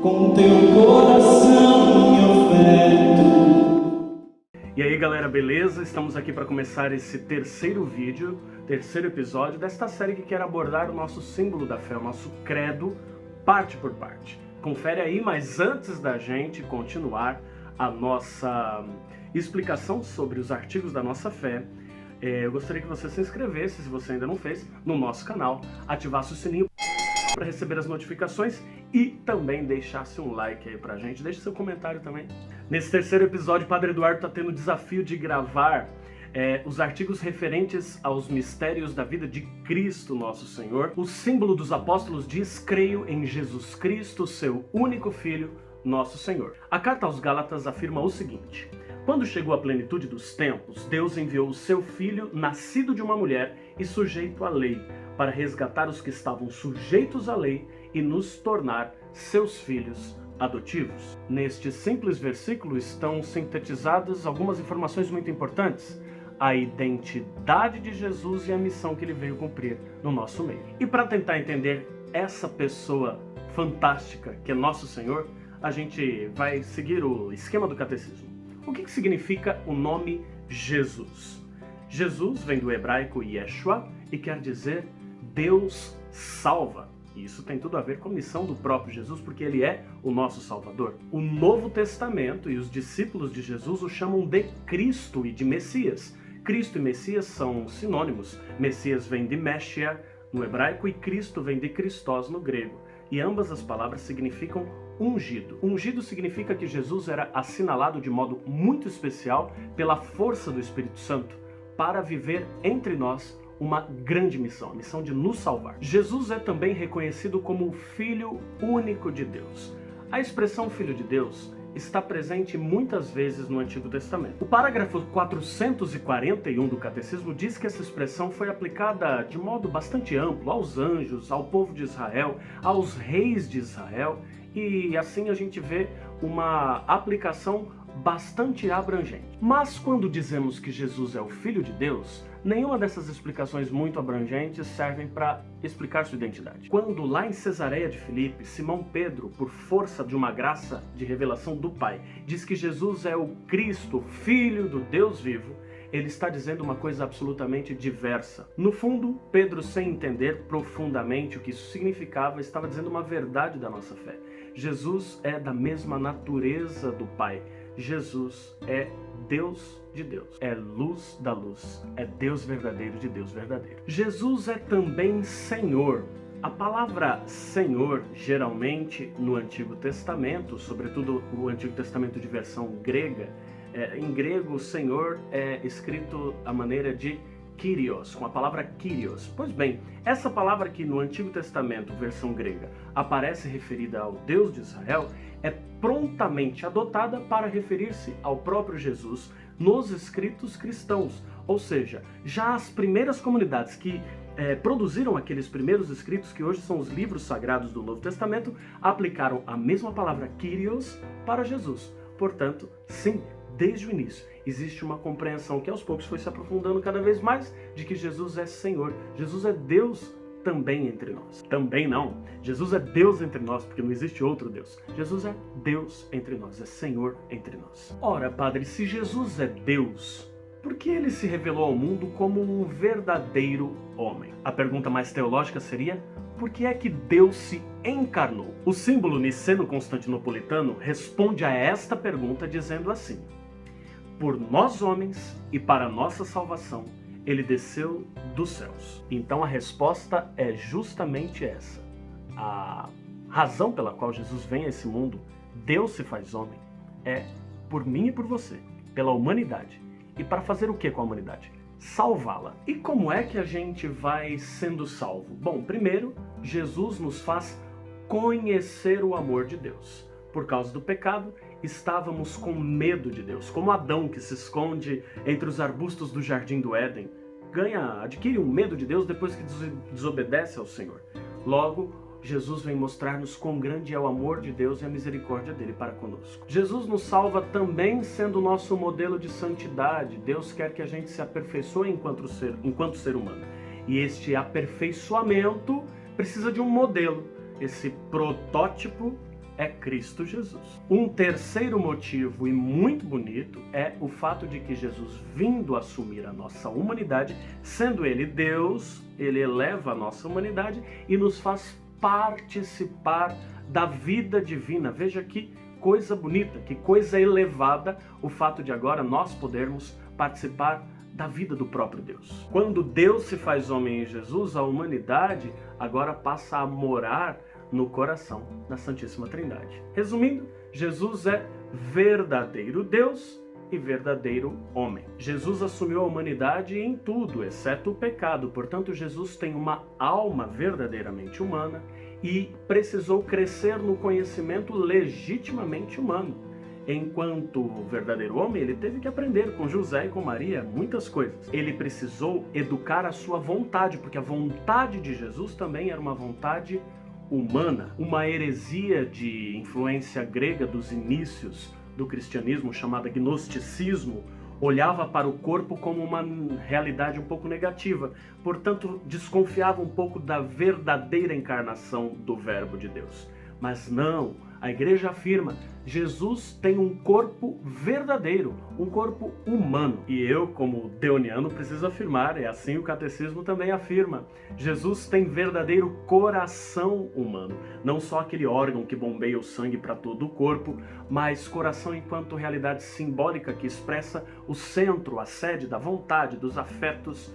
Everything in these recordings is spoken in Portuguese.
com teu coração me oferto. E aí galera, beleza? Estamos aqui para começar esse terceiro episódio desta série que quer abordar o nosso símbolo da fé, o nosso credo, parte por parte. Confere aí, mas antes da gente continuar a nossa explicação sobre os artigos da nossa fé, eu gostaria que você se inscrevesse, se você ainda não fez, no nosso canal, ativasse o sininho para receber as notificações e também deixasse um like aí pra gente, deixe seu comentário também. Nesse terceiro episódio, o Padre Eduardo está tendo o desafio de gravar os artigos referentes aos mistérios da vida de Cristo nosso Senhor. O símbolo dos apóstolos diz: creio em Jesus Cristo, seu único Filho, nosso Senhor. A carta aos Gálatas afirma o seguinte: quando chegou a plenitude dos tempos, Deus enviou o seu Filho, nascido de uma mulher e sujeito à lei, para resgatar os que estavam sujeitos à lei e nos tornar seus filhos adotivos. Neste simples versículo estão sintetizadas algumas informações muito importantes: a identidade de Jesus e a missão que ele veio cumprir no nosso meio. E para tentar entender essa pessoa fantástica que é nosso Senhor, a gente vai seguir o esquema do catecismo. O que significa o nome Jesus? Jesus vem do hebraico Yeshua e quer dizer Deus salva. E isso tem tudo a ver com a missão do próprio Jesus, porque ele é o nosso Salvador. O Novo Testamento e os discípulos de Jesus o chamam de Cristo e de Messias. Cristo e Messias são sinônimos. Messias vem de Meshia no hebraico e Cristo vem de Christos no grego. E ambas as palavras significam ungido. Ungido significa que Jesus era assinalado de modo muito especial pela força do Espírito Santo para viver entre nós uma grande missão, a missão de nos salvar. Jesus é também reconhecido como o Filho único de Deus. A expressão Filho de Deus está presente muitas vezes no Antigo Testamento. O parágrafo 441 do Catecismo diz que essa expressão foi aplicada de modo bastante amplo aos anjos, ao povo de Israel, aos reis de Israel, e assim a gente vê uma aplicação bastante abrangente. Mas quando dizemos que Jesus é o Filho de Deus, nenhuma dessas explicações muito abrangentes servem para explicar sua identidade. Quando lá em Cesareia de Filipe, Simão Pedro, por força de uma graça de revelação do Pai, diz que Jesus é o Cristo, Filho do Deus vivo, ele está dizendo uma coisa absolutamente diversa. No fundo, Pedro, sem entender profundamente o que isso significava, estava dizendo uma verdade da nossa fé. Jesus é da mesma natureza do Pai. Jesus é Deus de Deus, é luz da luz, é Deus verdadeiro de Deus verdadeiro. Jesus é também Senhor. A palavra Senhor, geralmente no Antigo Testamento, sobretudo o Antigo Testamento de versão grega, em grego, Senhor é escrito à maneira de Kyrios, com a palavra Kyrios. Pois bem, essa palavra que no Antigo Testamento, versão grega, aparece referida ao Deus de Israel, é prontamente adotada para referir-se ao próprio Jesus nos escritos cristãos. Ou seja, já as primeiras comunidades que produziram aqueles primeiros escritos, que hoje são os livros sagrados do Novo Testamento, aplicaram a mesma palavra Kyrios para Jesus. Portanto, sim, desde o início existe uma compreensão que aos poucos foi se aprofundando cada vez mais de que Jesus é Senhor, Jesus é Deus também entre nós. Também não, Jesus é Deus entre nós, porque não existe outro Deus. Jesus é Deus entre nós, é Senhor entre nós. Ora, Padre, se Jesus é Deus, por que ele se revelou ao mundo como um verdadeiro homem? A pergunta mais teológica seria: por que é que Deus se encarnou? O símbolo niceno-constantinopolitano responde a esta pergunta dizendo assim: por nós homens e para nossa salvação, ele desceu dos céus. Então a resposta é justamente essa. A razão pela qual Jesus vem a esse mundo, Deus se faz homem, é por mim e por você, pela humanidade. E para fazer o que com a humanidade? Salvá-la. E como é que a gente vai sendo salvo? Bom, primeiro, Jesus nos faz conhecer o amor de Deus. Por causa do pecado, estávamos com medo de Deus, como Adão, que se esconde entre os arbustos do jardim do Éden, adquire um medo de Deus depois que desobedece ao Senhor. Logo, Jesus vem mostrar-nos quão grande é o amor de Deus e a misericórdia dele para conosco. Jesus nos salva também sendo o nosso modelo de santidade. Deus quer que a gente se aperfeiçoe enquanto ser humano. E este aperfeiçoamento precisa de um modelo. Esse protótipo é Cristo Jesus. Um terceiro motivo e muito bonito é o fato de que Jesus, vindo assumir a nossa humanidade, sendo Ele Deus, Ele eleva a nossa humanidade e nos faz participar da vida divina. Veja que coisa bonita, que coisa elevada o fato de agora nós podermos participar da vida do próprio Deus. Quando Deus se faz homem em Jesus, a humanidade agora passa a morar no coração da Santíssima Trindade. Resumindo, Jesus é verdadeiro Deus e verdadeiro homem. Jesus assumiu a humanidade em tudo, exceto o pecado. Portanto, Jesus tem uma alma verdadeiramente humana e precisou crescer no conhecimento legitimamente humano. Enquanto verdadeiro homem, ele teve que aprender com José e com Maria muitas coisas. Ele precisou educar a sua vontade, porque a vontade de Jesus também era uma vontade humana. Uma heresia de influência grega dos inícios do cristianismo, chamada gnosticismo, olhava para o corpo como uma realidade um pouco negativa. Portanto, desconfiava um pouco da verdadeira encarnação do Verbo de Deus. Mas não, a igreja afirma, Jesus tem um corpo verdadeiro, um corpo humano. E eu, como deoniano, preciso afirmar, e assim o catecismo também afirma, Jesus tem verdadeiro coração humano. Não só aquele órgão que bombeia o sangue para todo o corpo, mas coração enquanto realidade simbólica que expressa o centro, a sede da vontade, dos afetos,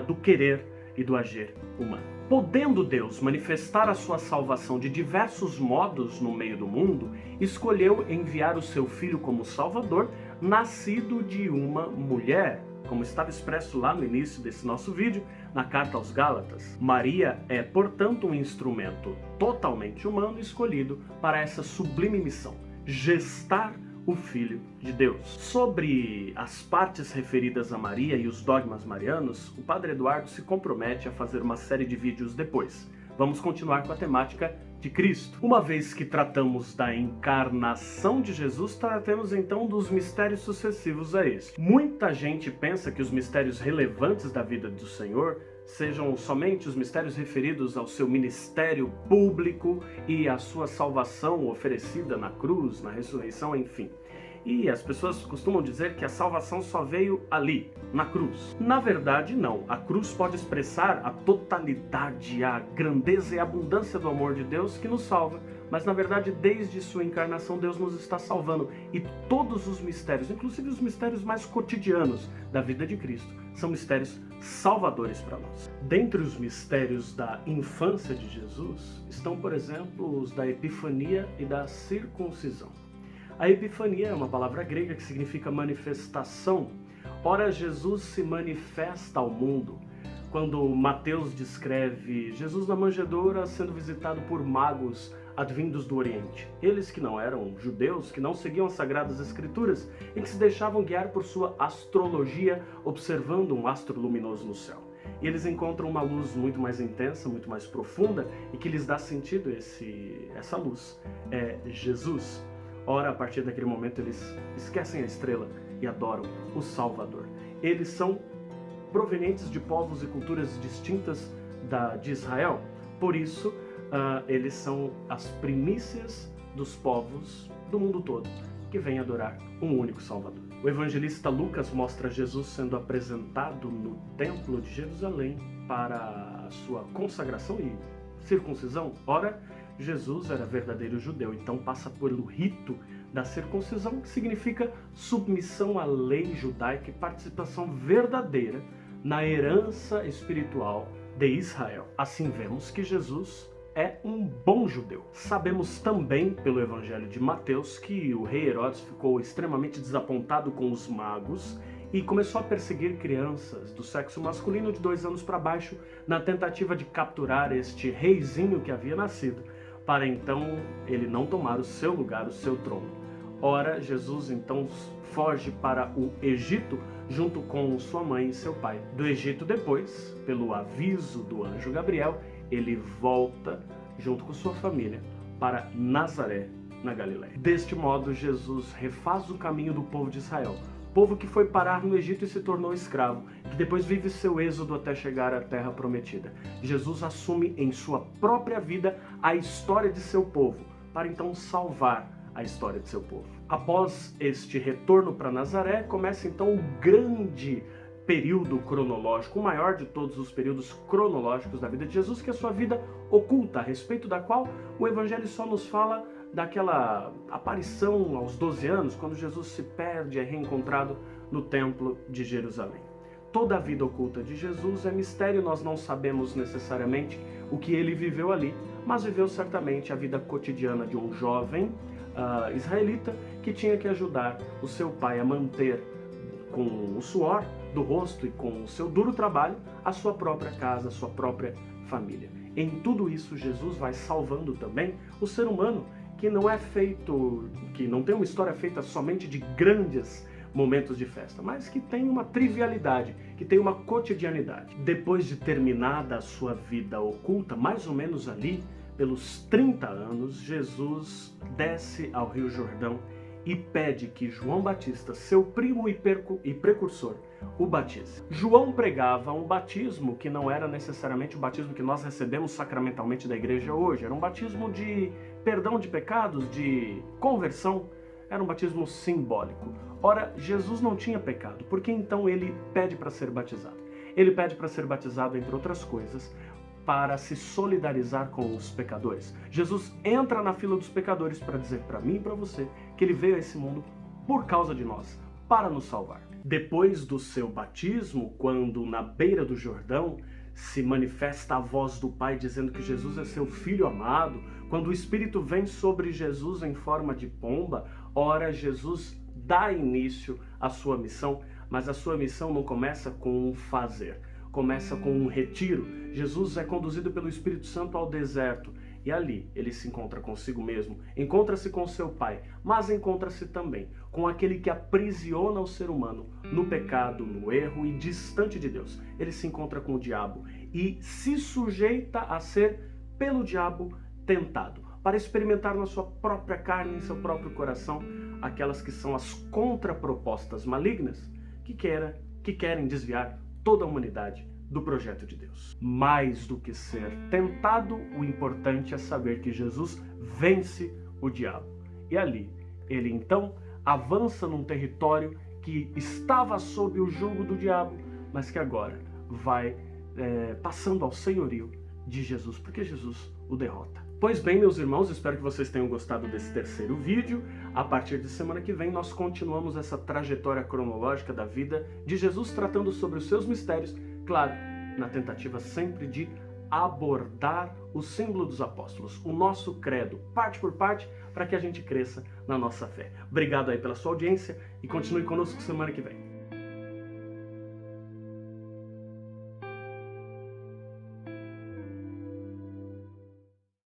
do querer e do agir humano. Podendo Deus manifestar a sua salvação de diversos modos no meio do mundo, escolheu enviar o seu Filho como Salvador, nascido de uma mulher, como estava expresso lá no início desse nosso vídeo, na carta aos Gálatas. Maria é, portanto, um instrumento totalmente humano escolhido para essa sublime missão, gestar o Filho de Deus. Sobre as partes referidas a Maria e os dogmas marianos, o Padre Eduardo se compromete a fazer uma série de vídeos depois. Vamos continuar com a temática de Cristo. Uma vez que tratamos da encarnação de Jesus, tratemos então dos mistérios sucessivos a este. Muita gente pensa que os mistérios relevantes da vida do Senhor sejam somente os mistérios referidos ao seu ministério público e à sua salvação oferecida na cruz, na ressurreição, enfim. E as pessoas costumam dizer que a salvação só veio ali, na cruz. Na verdade, não. A cruz pode expressar a totalidade, a grandeza e a abundância do amor de Deus que nos salva. Mas, na verdade, desde sua encarnação, Deus nos está salvando. E todos os mistérios, inclusive os mistérios mais cotidianos da vida de Cristo, são mistérios salvadores para nós. Dentre os mistérios da infância de Jesus, estão, por exemplo, os da Epifania e da circuncisão. A Epifania é uma palavra grega que significa manifestação. Ora, Jesus se manifesta ao mundo. Quando Mateus descreve Jesus na manjedoura sendo visitado por magos advindos do Oriente. Eles que não eram judeus, que não seguiam as Sagradas Escrituras e que se deixavam guiar por sua astrologia, observando um astro luminoso no céu. E eles encontram uma luz muito mais intensa, muito mais profunda e que lhes dá sentido essa luz. É Jesus. Ora, a partir daquele momento, eles esquecem a estrela e adoram o Salvador. Eles são provenientes de povos e culturas distintas de Israel. Por isso, eles são as primícias dos povos do mundo todo que vêm adorar um único Salvador. O evangelista Lucas mostra Jesus sendo apresentado no Templo de Jerusalém para a sua consagração e circuncisão. Ora, Jesus era verdadeiro judeu, então passa pelo rito da circuncisão, que significa submissão à lei judaica e participação verdadeira na herança espiritual de Israel. Assim vemos que Jesus é um bom judeu. Sabemos também, pelo Evangelho de Mateus, que o rei Herodes ficou extremamente desapontado com os magos e começou a perseguir crianças do sexo masculino de 2 anos para baixo, na tentativa de capturar este reizinho que havia nascido, para então ele não tomar o seu lugar, o seu trono. Ora, Jesus então foge para o Egito junto com sua mãe e seu pai. Do Egito depois, pelo aviso do anjo Gabriel, ele volta junto com sua família para Nazaré, na Galiléia. Deste modo, Jesus refaz o caminho do povo de Israel, povo que foi parar no Egito e se tornou escravo, que depois vive seu êxodo até chegar à terra prometida. Jesus assume em sua própria vida a história de seu povo, para então salvar a história de seu povo. Após este retorno para Nazaré, começa então o grande período cronológico, o maior de todos os períodos cronológicos da vida de Jesus, que é a sua vida oculta, a respeito da qual o Evangelho só nos fala daquela aparição aos 12 anos, quando Jesus se perde e é reencontrado no Templo de Jerusalém. Toda a vida oculta de Jesus é mistério, nós não sabemos necessariamente o que ele viveu ali, mas viveu certamente a vida cotidiana de um jovem israelita que tinha que ajudar o seu pai a manter com o suor do rosto e com o seu duro trabalho a sua própria casa, a sua própria família. Em tudo isso, Jesus vai salvando também o ser humano, que não é feito, que não tem uma história feita somente de grandes momentos de festa, mas que tem uma trivialidade, que tem uma cotidianidade. Depois de terminada a sua vida oculta, mais ou menos ali, pelos 30 anos, Jesus desce ao Rio Jordão e pede que João Batista, seu primo e precursor, o batize. João pregava um batismo que não era necessariamente o batismo que nós recebemos sacramentalmente da igreja hoje. Era um batismo de perdão de pecados, de conversão. Era um batismo simbólico. Ora, Jesus não tinha pecado, por que então ele pede para ser batizado? Ele pede para ser batizado, entre outras coisas, para se solidarizar com os pecadores. Jesus entra na fila dos pecadores para dizer para mim e para você que ele veio a esse mundo por causa de nós, para nos salvar. Depois do seu batismo, quando na beira do Jordão se manifesta a voz do Pai dizendo que Jesus é seu Filho amado, quando o Espírito vem sobre Jesus em forma de pomba, ora, Jesus dá início à sua missão, mas a sua missão não começa com um fazer, começa com um retiro. Jesus é conduzido pelo Espírito Santo ao deserto e ali ele se encontra consigo mesmo, encontra-se com seu Pai, mas encontra-se também com aquele que aprisiona o ser humano no pecado, no erro e distante de Deus. Ele se encontra com o diabo e se sujeita a ser pelo diabo tentado, para experimentar na sua própria carne, em seu próprio coração, aquelas que são as contrapropostas malignas que querem desviar toda a humanidade do projeto de Deus. Mais do que ser tentado, o importante é saber que Jesus vence o diabo. E ali, ele então avança num território que estava sob o jugo do diabo, mas que agora vai passando ao senhorio de Jesus, porque Jesus o derrota. Pois bem, meus irmãos, espero que vocês tenham gostado desse terceiro vídeo. A partir de semana que vem, nós continuamos essa trajetória cronológica da vida de Jesus, tratando sobre os seus mistérios, claro, na tentativa sempre de abordar o símbolo dos apóstolos, o nosso credo, parte por parte, para que a gente cresça na nossa fé. Obrigado aí pela sua audiência e continue conosco semana que vem.